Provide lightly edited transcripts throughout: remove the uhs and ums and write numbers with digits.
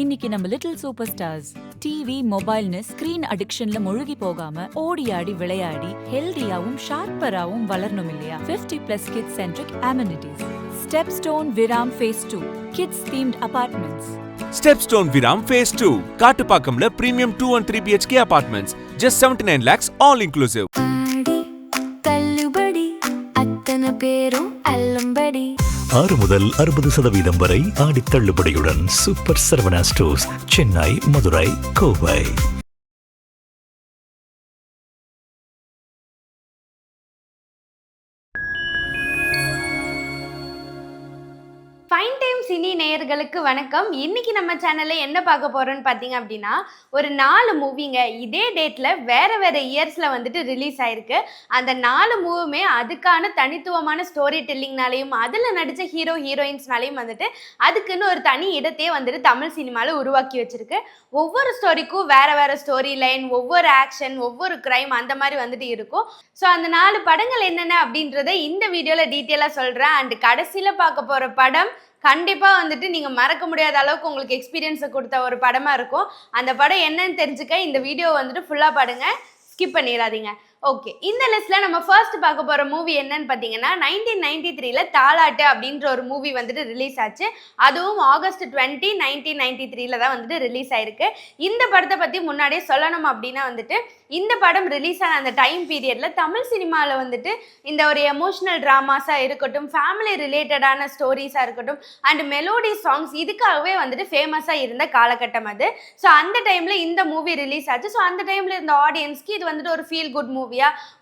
இன்னைக்கு நம்ம little super stars TV மொபைல்னு ஸ்கிரீன் அடிக்ஷன்ல முழுகி போகாம ஓடி ஆடி விளையாடி ஹெல்தியாவும் ஷார்ப்பராவும் வளரணும் இல்லையா? 50+ kids centric amenities. Stepstone Viram phase 2 kids themed apartments. Stepstone Viram Phase 2 காட்டுப்பாக்கம்ல premium 2 and 3 BHK apartments just 79 lakhs all inclusive. தள்ளுபடி அத்தனை பேரும் அல்லம்படி 6 முதல் 60% வரை ஆடி தள்ளுபடியுடன் super Saravana stores, Chennai, Madurai, Kovai. Fine time cine நேயர்களுக்கு வணக்கம். இன்னைக்கு நம்ம சேனல்ல என்ன பார்க்க போறோம்னு பார்த்தீங்க அப்படின்னா, ஒரு 4 மூவிங்க இதே டேட்ல வேற இயர்ஸ்ல வந்துட்டு ரிலீஸ் ஆயிருக்கு. அந்த 4 மூவியுமே அதுக்கான தனித்துவமான ஸ்டோரி டெல்லிங்னாலையும் அதுல நடிச்ச ஹீரோ ஹீரோயின்ஸ்னாலையும் வந்துட்டு அதுக்குன்னு ஒரு தனி இடத்தையே வந்துட்டு தமிழ் சினிமால உருவாக்கி வச்சிருக்கு. ஒவ்வொரு ஸ்டோரிக்கும் வேற ஸ்டோரி லைன், ஒவ்வொரு ஆக்ஷன், ஒவ்வொரு கிரைம் அந்த மாதிரி வந்துட்டு இருக்கும். ஸோ அந்த 4 படங்கள் என்னென்ன அப்படின்றத இந்த வீடியோல டீட்டெயிலா சொல்றேன். அண்ட் கடைசியில பார்க்க போற படம் கண்டிப்பாக வந்துட்டு நீங்கள் மறக்க முடியாத அளவுக்கு உங்களுக்கு எக்ஸ்பீரியன்ஸை கொடுத்த ஒரு படமாக இருக்கும். அந்த படம் என்னன்னு தெரிஞ்சுக்க இந்த வீடியோ வந்துட்டு ஃபுல்லாக பாருங்க, ஸ்கிப் பண்ணிடாதீங்க. ஓகே, இந்த லிஸ்ட்ல நம்ம ஃபர்ஸ்ட் பார்க்க போற மூவி என்னன்னு பார்த்தீங்கன்னா 1993ல தாலாட்டு அப்படின்ற ஒரு மூவி வந்துட்டு ரிலீஸ் ஆச்சு. அதுவும் ஆகஸ்ட் 20, 1993ல தான் வந்துட்டு ரிலீஸ் ஆயிருக்கு. இந்த படத்தை பத்தி முன்னாடியே சொல்லணும் அப்படின்னா வந்துட்டு இந்த படம் ரிலீஸ் ஆன அந்த டைம் பீரியட்ல தமிழ் சினிமாவில் வந்துட்டு இந்த ஒரு எமோஷனல் ட்ராமாஸா இருக்கட்டும், ஃபேமிலி ரிலேட்டடான ஸ்டோரிஸா இருக்கட்டும், அண்ட் மெலோடி சாங்ஸ் இதுக்காகவே வந்துட்டு ஃபேமஸா இருந்த காலகட்டம் அது. ஸோ அந்த டைம்ல இந்த மூவி ரிலீஸ் ஆச்சு. ஸோ அந்த டைம்ல இருந்த ஆடியன்ஸ்க்கு இது வந்துட்டு ஒரு ஃபீல் குட் மூவி,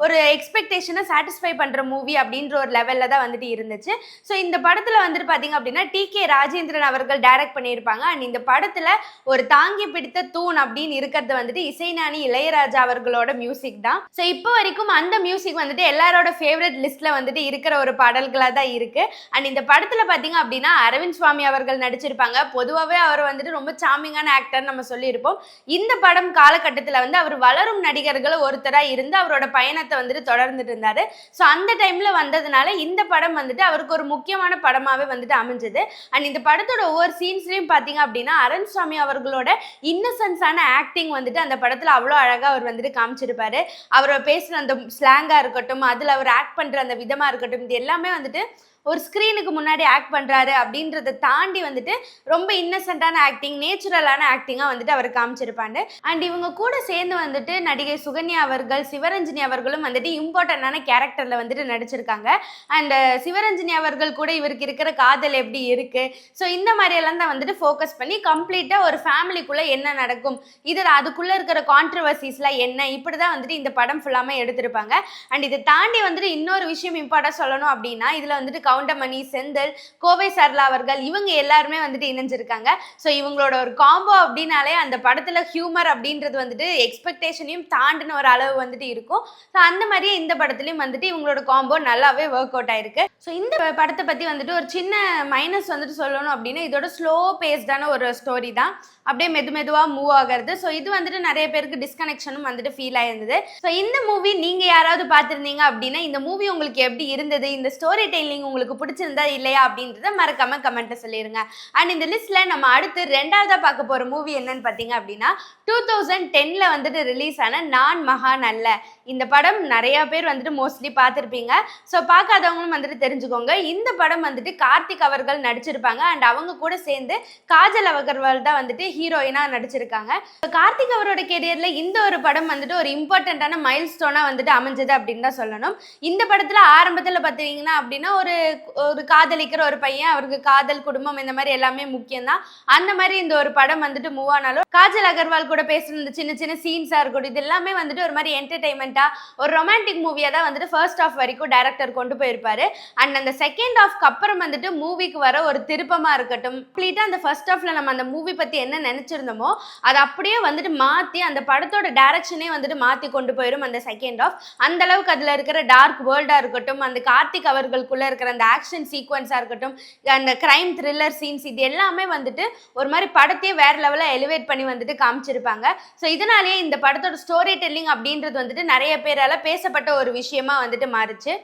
ஒரு எக்ஸ்பெக்டேஷனை சாட்டிஸ்ஃபை பண்ற மூவி அப்படின்ற ஒரு லெவல்ல தான் வந்துட்டு இருந்துச்சு. ஸோ இந்த படத்துல வந்துட்டு பாத்தீங்க அப்படின்னா டி.கே. ராஜேந்திரன் அவர்கள் டைரக்ட் பண்ணியிருப்பாங்க. அண்ட் இந்த படத்துல ஒரு தாங்கி பிடித்த தூண் அப்படின்னு இருக்கிறது வந்துட்டு இசைஞானி இளையராஜா அவர்களோட மியூசிக் தான். ஸோ இப்போ வரைக்கும் அந்த மியூசிக் வந்துட்டு எல்லாரோட ஃபேவரட் லிஸ்ட்ல வந்துட்டு இருக்கிற ஒரு பாடல்களா தான் இருக்கு. அண்ட் இந்த படத்துல பாத்தீங்க அப்படின்னா அரவிந்த் சுவாமி அவர்கள் நடிச்சிருப்பாங்க. பொதுவாகவே அவர் வந்துட்டு ரொம்ப சாமிங்கான ஆக்டர் நம்ம சொல்லியிருப்போம். இந்த படம் காலகட்டத்தில் வந்து அவர் வளரும் நடிகர்கள் ஒருத்தரா இருந்து அவரோட பயணத்தை வந்துட்டு தொடர்ந்துட்டு இருந்தாரு. ஸோ அந்த டைம்ல வந்ததுனால இந்த படம் வந்துட்டு அவருக்கு ஒரு முக்கியமான படமாவே வந்துட்டு அமைஞ்சது. அண்ட் இந்த படத்தோட ஒவ்வொரு சீன்ஸ்லயும் பாத்தீங்க அப்படின்னா அரவிந்த் சுவாமி அவர்களோட இன்னசென்ஸான ஆக்டிங் வந்துட்டு அந்த படத்துல அவ்வளோ அழகா அவர் வந்துட்டு காமிச்சிருப்பாரு. அவர் பேசுற அந்த ஸ்லாங்கா இருக்கட்டும், அதுல அவர் ஆக்ட் பண்ற அந்த விதமா இருக்கட்டும், இது எல்லாமே வந்துட்டு ஒரு ஸ்க்ரீனுக்கு முன்னாடி ஆக்ட் பண்ணுறாரு அப்படின்றத தாண்டி வந்துட்டு ரொம்ப இன்னசென்ட்டான ஆக்டிங், நேச்சுரலான ஆக்டிங்காக வந்துட்டு அவர் காமிச்சிருப்பாங்க. அண்ட் இவங்க கூட சேர்ந்து வந்துட்டு நடிகை சுகன்யா அவர்கள், சிவரஞ்சனி அவர்களும் வந்துட்டு இம்பார்ட்டண்டான கேரக்டரில் வந்துட்டு நடிச்சிருக்காங்க. அண்ட் சிவரஞ்சனி அவர்கள் கூட இவருக்கு இருக்கிற காதல் எப்படி இருக்குது, ஸோ இந்த மாதிரியெல்லாம் தான் வந்துட்டு ஃபோக்கஸ் பண்ணி கம்ப்ளீட்டாக ஒரு ஃபேமிலிக்குள்ளே என்ன நடக்கும், இதில் அதுக்குள்ளே இருக்கிற கான்ட்ரவர்சிஸ்லாம் என்ன, இப்படி தான் வந்துட்டு இந்த படம் ஃபுல்லாமே எடுத்திருப்பாங்க. அண்ட் இதை தாண்டி வந்துட்டு இன்னொரு விஷயம் இம்பார்ட்டாக சொல்லணும் அப்படின்னா இதில் வந்துட்டு கவுண்டமணி, செந்தில், கோவை சரளா அவர்கள் இவங்க எல்லாருமே வந்துட்டு இணைஞ்சிருக்காங்க. ஸோ இவங்களோட ஒரு காம்போ அப்படின்னாலே அந்த படத்துல ஹியூமர் அப்படின்றது வந்துட்டு எக்ஸ்பெக்டேஷனையும் தாண்டின ஒரு அளவு வந்துட்டு இருக்கும். ஸோ அந்த மாதிரியே இந்த படத்துலையும் வந்துட்டு இவங்களோட காம்போ நல்லாவே ஒர்க் அவுட் ஆயிருக்கு. ஸோ இந்த படத்தை பத்தி வந்துட்டு ஒரு சின்ன மைனஸ் வந்துட்டு சொல்லணும் அப்படின்னா இதோட ஸ்லோ பேஸ்டான ஒரு ஸ்டோரி தான், அப்படியே மெதுவாக மூவ் ஆகிறது. ஸோ இது வந்துட்டு நிறைய பேருக்கு டிஸ்கனெக்ஷனும் வந்துட்டு ஃபீல் ஆயிருந்தது. ஸோ இந்த மூவி நீங்க யாராவது பார்த்துருந்தீங்க அப்படின்னா இந்த மூவி உங்களுக்கு எப்படி இருந்தது, இந்த ஸ்டோரி டெய்லிங் உங்களுக்கு பிடிச்சிருந்தா இல்லையா அப்படின்றத மறக்காம கமெண்ட்ல சொல்லிருங்க. அண்ட் இந்த லிஸ்ட்ல நம்ம அடுத்து 2ஆவதா பார்க்க போற மூவி என்னன்னு பாத்தீங்க அப்படின்னா 2010ல வந்துட்டு ரிலீஸ் ஆன நான் மகான் அல்ல. இந்த படம் நிறைய பேர் வந்துட்டு மோஸ்ட்லி பார்த்துருப்பீங்க. ஸோ பார்க்காதவங்களும் வந்துட்டு தெரிஞ்சுக்கோங்க. இந்த படம் வந்துட்டு கார்த்திக் அவர்கள் நடிச்சிருப்பாங்க. அண்ட் அவங்க கூட சேர்ந்து காஜல் அகர்வால் தான் வந்துட்டு ஹீரோயினா நடிச்சிருக்காங்க. கார்த்திக் அவரோட கெரியர்ல இந்த ஒரு படம் வந்துட்டு ஒரு இம்பார்ட்டன்டான மைல் ஸ்டோனா வந்துட்டு அமைஞ்சது அப்படின்னு தான் சொல்லணும். இந்த படத்துல ஆரம்பத்துல பாத்தீங்கன்னா அப்படின்னா ஒரு காதலிக்கிற ஒரு பையன், அவருக்கு காதல், குடும்பம் இந்த மாதிரி எல்லாமே முக்கியம் தான். அந்த மாதிரி இந்த ஒரு படம் வந்துட்டு மூவ் ஆனாலும் காஜல் அகர்வால் கூட பேசுற இந்த சின்ன சீன்ஸா இருக்கட்டும், இது எல்லாமே வந்துட்டு ஒரு மாதிரி என்டர்டைன்மெண்டா ஒரு ரொமான்டிக் மூவியா தான் வந்துட்டு ஃபர்ஸ்ட் ஹாஃப் வரைக்கும் டைரக்டர் கொண்டு போயிருப்பாரு. அண்ட் அந்த செகண்ட் ஹாஃப்க்கு அப்புறம் வந்துட்டு மூவிக்கு வர ஒரு திருப்பமா இருக்கட்டும், கம்ப்ளீட்டா அந்த ஃபர்ஸ்ட் ஹாஃப்ல நம்ம அந்த மூவி பத்தி என்ன நினைச்சிருந்தோமோ அதை அப்படியே வந்துட்டு மாத்தி அந்த படத்தோட டைரக்ஷனே வந்துட்டு மாத்தி கொண்டு போயிடும் அந்த செகண்ட் ஹாஃப். அந்த அளவுக்கு அதுல இருக்கிற டார்க் வேர்ல்டா இருக்கட்டும், அந்த கார்த்திக் அவர்களுக்குள்ள இருக்கிற அந்த ஆக்ஷன் சீக்வன்ஸா இருக்கட்டும், அந்த கிரைம் த்ரில்லர் சீன்ஸ், இது எல்லாமே வந்துட்டு ஒரு மாதிரி படத்தையே வேற லெவல்ல எலிவேட் பண்ணி வந்துட்டு காமிச்சிருப்பாங்க. ஸோ இதனாலேயே இந்த படத்தோட ஸ்டோரி டெல்லிங் அப்படின்றது வந்துட்டு நிறைய பேரால பேசப்பட்ட ஒரு விஷயமா வந்துட்டு மாறுச்சு.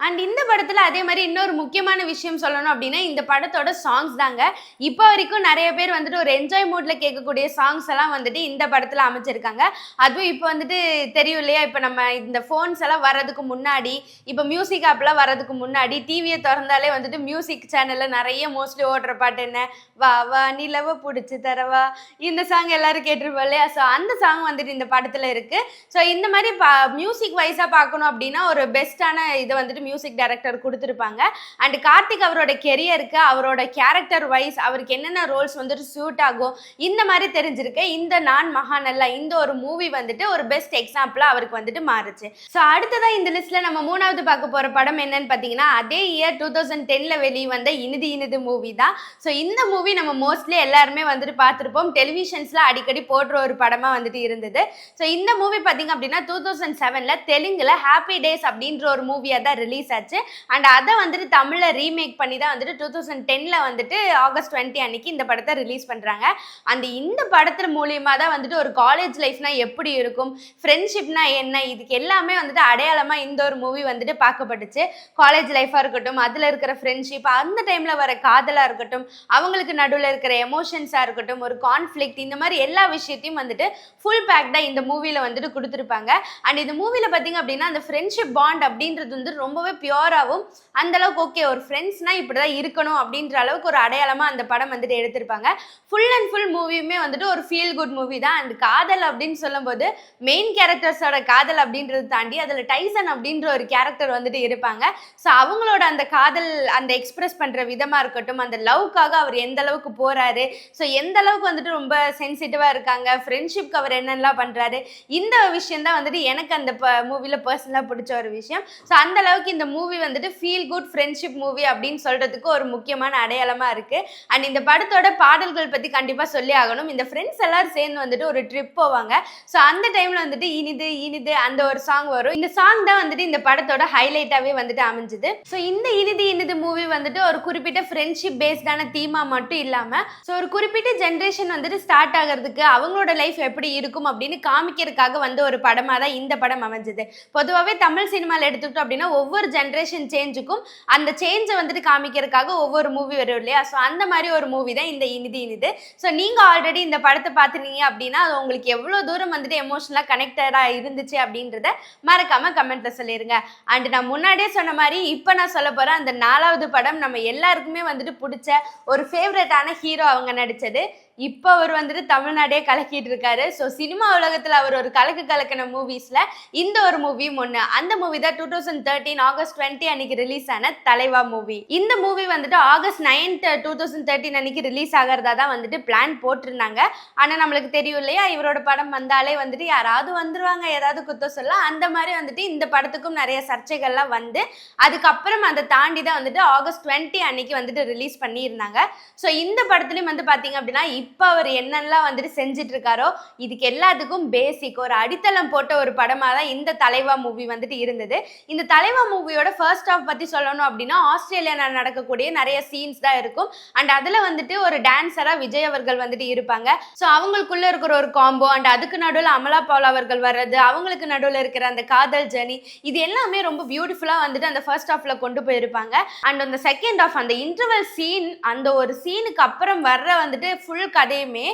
அண்ட் இந்த படத்துல அதே மாதிரி இன்னொரு முக்கியமான விஷயம் சொல்லணும் அப்படின்னா இந்த படத்தோட சாங்ஸ் தாங்க. இப்போ வரைக்கும் நிறைய பேர் வந்துட்டு ஒரு என்ஜாய் மூட்ல கேட்கக்கூடிய சாங்ஸ் எல்லாம் வந்துட்டு இந்த படத்துல அமைச்சிருக்காங்க. அதுவும் இப்போ வந்துட்டு தெரியும் இல்லையா, இப்போ நம்ம இந்த ஃபோன்ஸ் எல்லாம் வர்றதுக்கு முன்னாடி, இப்போ மியூசிக் ஆப்லாம் வர்றதுக்கு முன்னாடி டிவியை திறந்தாலே வந்துட்டு மியூசிக் சேனல்ல நிறைய மோஸ்ட்லி ஓடுற பாட்டு என்ன, வா வா நிலவ பிடிச்சி தரவா, இந்த சாங் எல்லாரும் கேட்டிருப்போம் இல்லையா. ஸோ அந்த சாங் வந்துட்டு இந்த படத்துல இருக்கு. ஸோ இந்த மாதிரி மியூசிக் வைஸா பார்க்கணும் அப்படின்னா ஒரு பெஸ்டான இதை வந்துட்டு மியூசிக் டைரக்டர் கொடுத்துருப்பாங்க. அண்ட் கார்த்திக் அவரோட கெரியருக்கு அவரோட கேரக்டர் வைஸ் அவருக்கு என்னென்ன ரோல்ஸ் வந்துட்டு சூட் ஆகும் இந்த மாதிரி தெரிஞ்சிருக்கு. இந்த நான் மகாநல்லா இந்த ஒரு மூவி வந்துட்டு ஒரு பெஸ்ட் எக்ஸாம்பிளா அவருக்கு வந்துட்டு மாறுச்சு. ஸோ அடுத்ததான் இந்த லிஸ்ட்ல நம்ம மூணாவது பார்க்க போற படம் என்னன்னு பார்த்தீங்கன்னா அதே இயர் 2010ல வெளியே வந்த இனிது இனிது மூவி தான். ஸோ இந்த மூவி நம்ம மோஸ்ட்லி எல்லாருமே வந்துட்டு பார்த்துருப்போம், டெலிவிஷன்ஸ்ல அடிக்கடி போடுற ஒரு படமா வந்துட்டு இருந்தது. ஸோ இந்த மூவி பார்த்தீங்க அப்படின்னா 2007ல தெலுங்குல ஹாப்பி டேஸ் அப்படின்ற ஒரு மூவியா தான் ரிலீஸ் ஆச்சு. அண்ட் அதை வந்துட்டு தமிழ்ல ரீமேக் பண்ணி தான் வந்துட்டு 2010ல வந்துட்டு ஆகஸ்ட் 20 அன்னைக்கு இந்த படத்தை ரிலீஸ் பண்றாங்க. அந்த இந்த படத்துல மூலியமா தான் வந்துட்டு ஒரு காலேஜ் லைஃப்னா எப்படி இருக்கும், ஃப்ரெண்ட்ஷிப்னா என்ன, இதுக்கு எல்லாமே வந்துட்டு அடையாளமா இந்த ஒரு மூவி வந்துட்டு பார்க்கப்பட்டுச்சு. காலேஜ் லைஃபா இருக்கட்டும், அதுல இருக்கிற ஃப்ரெண்ட்ஷிப், அந்த டைம்ல வர காதலா இருக்கட்டும், அவங்களுக்கு நடுவில் இருக்கிற எமோஷன்ஸா இருக்கட்டும், ஒரு கான்ஃபிளிக்ட், இந்த மாதிரி எல்லா விஷயத்தையும் வந்துட்டு ஃபுல் பேக்டா இந்த மூவில வந்துட்டு கொடுத்துருப்பாங்க. அண்ட் இந்த மூவில பாத்தீங்க அப்படின்னா அந்த ஃப்ரெண்ட்ஷிப் பாண்ட் அப்படின்றது வந்து ரொம்பவே பியூராகவும் அந்த அளவுக்கு ஓகே ஒரு ஃப்ரெண்ட்ஸ்னா இப்படிதான் இருக்கணும் அப்படின்ற அளவுக்கு ஒரு அடையாளமா அந்த படம் வந்துட்டு எடுத்திருப்பாங்க. ஃபுல் அண்ட் ஃபுல் மூவியுமே வந்துட்டு ஒரு ஃபீல் குட் மூவி தான். அண்ட் காதல் அப்படின்னு சொல்லும் போது மெயின் கேரக்டர்ஸோட காதல் அப்படின்றது தாண்டி அதுல டைசன் அப்படின்ற ஒரு கேரக்டர் வந்துட்டு இருப்பாங்க. ஸோ அவங்களோட அந்த காதல் அந்த எக்ஸ்பிரஸ் பண்ற விதமா இருக்கட்டும், அந்த லவ்க்காக அவர் எந்த அளவுக்கு போறாரு, ஸோ எந்த அளவுக்கு வந்துட்டு ரொம்ப சென்சிட்டிவா இருக்காங்க, ஃப்ரெண்ட்ஷிப்க்கு அவர் என்னெல்லாம் பண்றாரு, இந்த விஷயம் தான் வந்துட்டு எனக்கு அந்த மூவில பர்சனலாக பிடிச்ச ஒரு விஷயம். ஸோ அந்த அளவுக்கு இந்த மூவி வந்துட்டு ஃபீல் குட் ஃப்ரெண்ட்ஷிப் மூவி அப்படின்னு சொல்றதுக்கு ஒரு முக்கியமான அடையாளமா இருக்கு. அண்ட் இந்த படத்தோட பாடல்கள் பத்தி கண்டிப்பா சொல்லி ஆகணும். இந்த ஃப்ரெண்ட்ஸ் எல்லாரும் சேர்ந்து வந்துட்டு ஒரு ட்ரிப் போவாங்க. ஸோ அந்த டைம்ல வந்துட்டு இனிது இனிது அந்த ஒரு சாங் வரும். இந்த சாங் தான் வந்துட்டு இந்த படத்தோட ஹைலைட்டாவே வந்துட்டு அமைஞ்சது. ஸோ இந்த இனிது இனிது மூவி வந்துட்டு ஒரு குறிப்பிட்ட ஃப்ரெண்ட்ஷிப் பேஸ்டான தீமா மட்டும் இல்லாம ஸோ ஒரு குறிப்பிட்ட ஜென்ரேஷன் வந்துட்டு ஸ்டார்ட் ஆகிறதுக்கு அவங்களோட லைஃப் எப்படி இருக்கும் அப்படின்னு காமிக்கிறதுக்காக வந்து ஒரு படமா தான் இந்த படம் அமைஞ்சது. பொதுவாகவே தமிழ் சினிமாவில் எடுத்துக்கிட்டோம் அப்படின்னா ஒவ்வொரு ஜென்ரேஷன் சேஞ்சுக்கும் அந்த சேஞ்சை வந்துட்டு காமிக்கிறதுக்காக ஒவ்வொரு மூவி வரும் இல்லையா. ஸோ அந்த மாதிரி ஒரு மூவி தான் இந்த இனிது இனிது. ஸோ நீங்கள் ஆல்ரெடி இந்த படத்தை பார்த்துருந்தீங்க அப்படின்னா அது உங்களுக்கு எவ்வளோ தூரம் வந்துட்டு எமோஷனலாக கனெக்டடாக இருந்துச்சு அப்படின்றத மறக்காம கமெண்ட்ல சொல்லிடுங்க. அண்ட் நான் முன்னாடியே சொன்ன மாதிரி இப்போ நான் சொல்ல போகிறேன் அந்த 4வது படம் நம்ம எல்லாருக்குமே வந்துட்டு பிடிச்ச ஒரு ஃபேவரட்டான ஹீரோ அவங்க நடித்தது. இப்போ அவர் வந்துட்டு தமிழ்நாடே கலக்கிட்டு இருக்காரு. ஸோ சினிமா உலகத்தில் அவர் ஒரு கலக்கின மூவிஸில் இந்த ஒரு மூவியும் ஒன்று. அந்த மூவி தான் 2013 ஆகஸ்ட் 20 அன்னைக்கு ரிலீஸ் ஆன தலைவா மூவி. இந்த மூவி வந்துட்டு ஆகஸ்ட் 9 2013 அன்னைக்கு ரிலீஸ் ஆகிறதா தான் வந்துட்டு பிளான் போட்டிருந்தாங்க. ஆனால் நம்மளுக்கு தெரியும் இல்லையா, இவரோட படம் வந்தாலே வந்துட்டு யாராவது வந்துருவாங்க, ஏதாவது குத்த சொல்ல, அந்த மாதிரி வந்துட்டு இந்த படத்துக்கும் நிறைய சர்ச்சைகள்லாம் வந்து அதுக்கப்புறம் அதை தாண்டி தான் வந்துட்டு ஆகஸ்ட் 20 அன்னைக்கு வந்துட்டு ரிலீஸ் பண்ணியிருந்தாங்க. ஸோ இந்த படத்துலையும் வந்து பார்த்தீங்க அப்படின்னா இப்போ அவர் என்னெல்லாம் வந்துட்டு செஞ்சுட்டு இருக்காரோ இதுக்கு எல்லாத்துக்கும் பேசிக் ஒரு அடித்தளம் போட்ட ஒரு படமாக தான் இந்த தலைவா மூவி வந்துட்டு இருந்தது. இந்த தலைவா மூவியோட ஃபர்ஸ்ட் ஹாஃப் பற்றி சொல்லணும் அப்படின்னா ஆஸ்திரேலியாவில் நடக்கக்கூடிய நிறைய சீன்ஸ் தான் இருக்கும். அண்ட் அதில் வந்துட்டு ஒரு டான்ஸராக விஜய் அவர்கள் வந்துட்டு இருப்பாங்க. ஸோ அவங்களுக்குள்ள இருக்கிற ஒரு காம்போ அண்ட் அதுக்கு நடுவில் அமலா பால் அவர்கள் வர்றது, அவங்களுக்கு நடுவில் இருக்கிற அந்த காதல் ஜர்னி, இது எல்லாமே ரொம்ப பியூட்டிஃபுல்லாக வந்துட்டு அந்த ஃபர்ஸ்ட் ஹாஃப்ல கொண்டு போயிருப்பாங்க. அண்ட் அந்த செகண்ட் ஹாஃப் அந்த இன்டர்வல் சீன், அந்த ஒரு சீனுக்கு அப்புறம் வர்ற வந்துட்டு ஃபுல் கதையுமே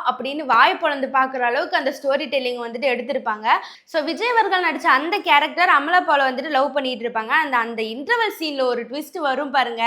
அப்படின்னு வாய் பொழந்து பார்க்குற அளவுக்கு அந்த ஸ்டோரி டெல்லிங் வந்துட்டு எடுத்திருப்பாங்க. ஸோ விஜய் அவர்கள் நடித்த அந்த கேரக்டர் அமலா பால் வந்துட்டு லவ் பண்ணிட்டு இருப்பாங்க. அந்த இன்டர்வல் சீன்ல ஒரு ட்விஸ்ட் வரும் பாருங்க,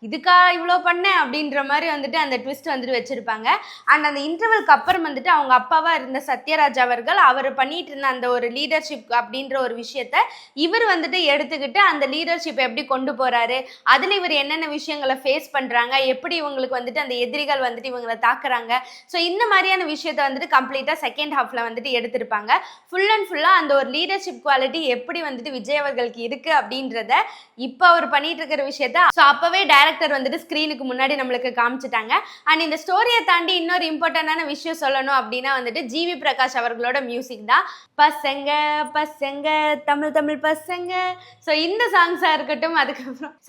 இதுக்கா இவ்வளோ பண்ணேன் அப்படின்ற மாதிரி வந்துட்டு அந்த ட்விஸ்ட் வந்துட்டு வச்சிருப்பாங்க. அண்ட் அந்த இன்டர்வலுக்கு அப்புறம் வந்துட்டு அவங்க அப்பாவா இருந்த சத்யராஜ் அவர்கள் அவர் பண்ணிட்டு இருந்த அந்த ஒரு லீடர்ஷிப் அப்படின்ற ஒரு விஷயத்த இவர் வந்துட்டு எடுத்துக்கிட்டு அந்த லீடர்ஷிப் எப்படி கொண்டு போறாரு, அதுல இவர் என்னென்ன விஷயங்களை ஃபேஸ் பண்றாங்க, எப்படி இவங்களுக்கு வந்துட்டு அந்த எதிரிகள் வந்துட்டு இவங்களை தாக்குறாங்க, ஸோ இந்த மாதிரியான விஷயத்த வந்துட்டு கம்ப்ளீட்டா செகண்ட் ஹாஃப்ல வந்துட்டு எடுத்திருப்பாங்க. ஃபுல் அண்ட் ஃபுல்லா அந்த ஒரு லீடர்ஷிப் குவாலிட்டி எப்படி வந்துட்டு விஜய் அவர்களுக்கு இருக்கு அப்படின்றத இப்போ அவர் பண்ணிட்டு இருக்கிற விஷயத்த ஸோ அப்பவே டைரக்டர் கேரக்டர் வந்துட்டு ஸ்க்ரீனுக்கு முன்னாடி நம்மளுக்கு காமிச்சிட்டாங்க. அண்ட் இந்த ஸ்டோரியை தாண்டி இன்னொரு இம்பார்ட்டண்டான விஷயம் சொல்லணும் அப்படின்னா வந்துட்டு ஜிவி பிரகாஷ் அவர்களோட மியூசிக் தான். பசங்க பசங்க தமிழ் தமிழ் பசங்க. ஸோ இந்த சாங்ஸாக இருக்கட்டும்,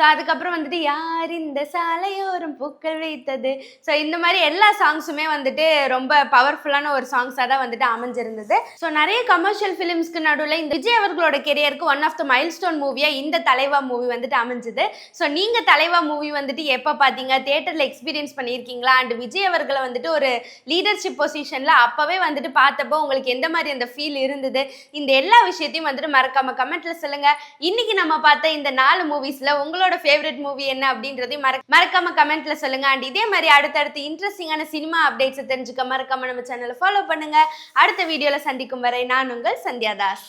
அதுக்கப்புறம் வந்துட்டு யார் இந்த சாலையோரம் பூக்கள் வைத்தது. ஸோ இந்த மாதிரி எல்லா சாங்ஸுமே வந்துட்டு ரொம்ப பவர்ஃபுல்லான ஒரு சாங்ஸாக தான் வந்துட்டு அமைஞ்சிருந்தது. ஸோ நிறைய கமர்ஷியல் ஃபிலிம்ஸ்க்கு நடுவில் இந்த விஜய் அவர்களோட கெரியருக்கு ஒன் ஆஃப் த மைல்ஸ்டோன் மூவியாக இந்த தலைவா மூவி வந்துட்டு அமைஞ்சுது. ஸோ நீங்கள் தலைவா மூவி வந்துட்டு எப்போ பார்த்தீங்க, தியேட்டரில் எக்ஸ்பீரியன்ஸ் பண்ணியிருக்கீங்களா? அண்ட் விஜய் அவர்களை வந்துட்டு ஒரு லீடர்ஷிப் பொசிஷனில் அப்போவே வந்துட்டு பார்த்தப்போ உங்களுக்கு எந்த மாதிரி அந்த ஃபீல் இருந்தது? இந்த எல்லா விஷயத்தையும் வந்துட்டு மறக்காம கமெண்ட்ல சொல்லுங்க. இன்னைக்கு நம்ம பார்த்த இந்த 4 மூவிஸ்ல உங்களோட ஃபேவரட் மூவி என்ன அப்படின்றதையும் மறக்காம கமெண்ட்ல சொல்லுங்க. அண்ட் இதே மாதிரி அடுத்தடுத்து இன்ட்ரெஸ்டிங்கான சினிமா அப்டேட்ஸ் தெரிஞ்சுக்க மறக்காம நம்ம சேனலை ஃபாலோ பண்ணுங்க. அடுத்த வீடியோல சந்திக்கும் வரை நான் உங்கள் சந்தியா தாஸ்.